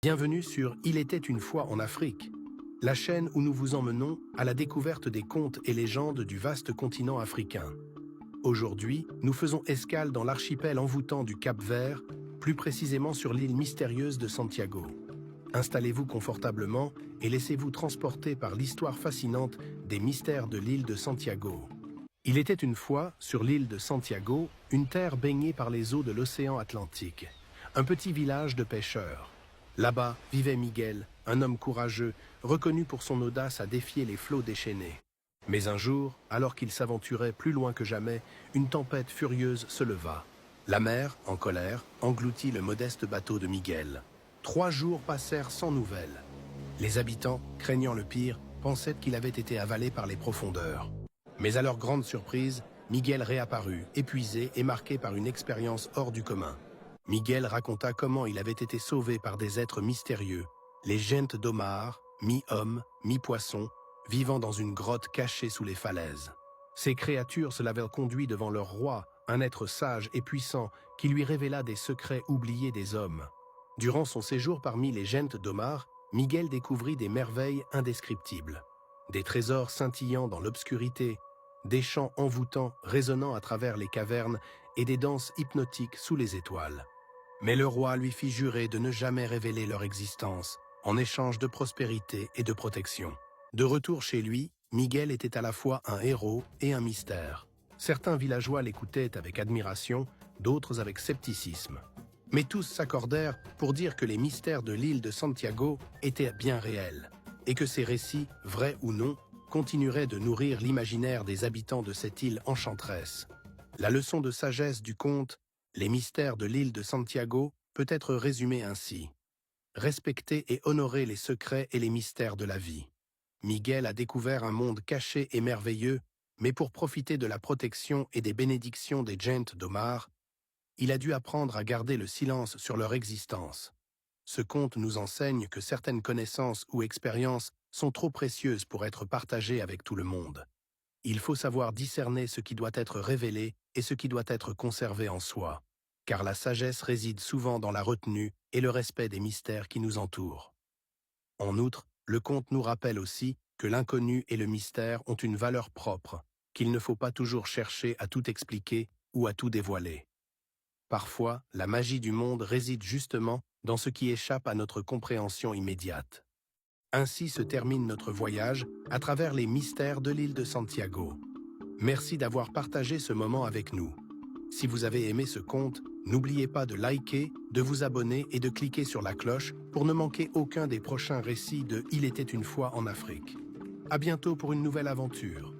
Bienvenue sur Il était une fois en Afrique, la chaîne où nous vous emmenons à la découverte des contes et légendes du vaste continent africain. Aujourd'hui, nous faisons escale dans l'archipel envoûtant du Cap-Vert, plus précisément sur l'île mystérieuse de Santiago. Installez-vous confortablement et laissez-vous transporter par l'histoire fascinante des mystères de l'île de Santiago. Il était une fois, sur l'île de Santiago, une terre baignée par les eaux de l'océan Atlantique, un petit village de pêcheurs. Là-bas vivait Miguel, un homme courageux, reconnu pour son audace à défier les flots déchaînés. Mais un jour, alors qu'il s'aventurait plus loin que jamais, une tempête furieuse se leva. La mer, en colère, engloutit le modeste bateau de Miguel. 3 jours passèrent sans nouvelles. Les habitants, craignant le pire, pensaient qu'il avait été avalé par les profondeurs. Mais à leur grande surprise, Miguel réapparut, épuisé et marqué par une expérience hors du commun. Miguel raconta comment il avait été sauvé par des êtres mystérieux, les gentes d'Omar, mi-hommes, mi-poissons, vivant dans une grotte cachée sous les falaises. Ces créatures se l'avaient conduit devant leur roi, un être sage et puissant qui lui révéla des secrets oubliés des hommes. Durant son séjour parmi les gentes d'Omar, Miguel découvrit des merveilles indescriptibles. Des trésors scintillant dans l'obscurité, des chants envoûtants résonnant à travers les cavernes et des danses hypnotiques sous les étoiles. Mais le roi lui fit jurer de ne jamais révéler leur existence, en échange de prospérité et de protection. De retour chez lui, Miguel était à la fois un héros et un mystère. Certains villageois l'écoutaient avec admiration, d'autres avec scepticisme. Mais tous s'accordèrent pour dire que les mystères de l'île de Santiago étaient bien réels, et que ces récits, vrais ou non, continueraient de nourrir l'imaginaire des habitants de cette île enchanteresse. La leçon de sagesse du conte Les mystères de l'île de Santiago peut être résumée ainsi. Respecter et honorer les secrets et les mystères de la vie. Miguel a découvert un monde caché et merveilleux, mais pour profiter de la protection et des bénédictions des gentes d'Omar, il a dû apprendre à garder le silence sur leur existence. Ce conte nous enseigne que certaines connaissances ou expériences sont trop précieuses pour être partagées avec tout le monde. Il faut savoir discerner ce qui doit être révélé et ce qui doit être conservé en soi, car la sagesse réside souvent dans la retenue et le respect des mystères qui nous entourent. En outre, le conte nous rappelle aussi que l'inconnu et le mystère ont une valeur propre, qu'il ne faut pas toujours chercher à tout expliquer ou à tout dévoiler. Parfois, la magie du monde réside justement dans ce qui échappe à notre compréhension immédiate. Ainsi se termine notre voyage à travers les mystères de l'île de Santiago. Merci d'avoir partagé ce moment avec nous. Si vous avez aimé ce conte, n'oubliez pas de liker, de vous abonner et de cliquer sur la cloche pour ne manquer aucun des prochains récits de Il était une fois en Afrique. À bientôt pour une nouvelle aventure.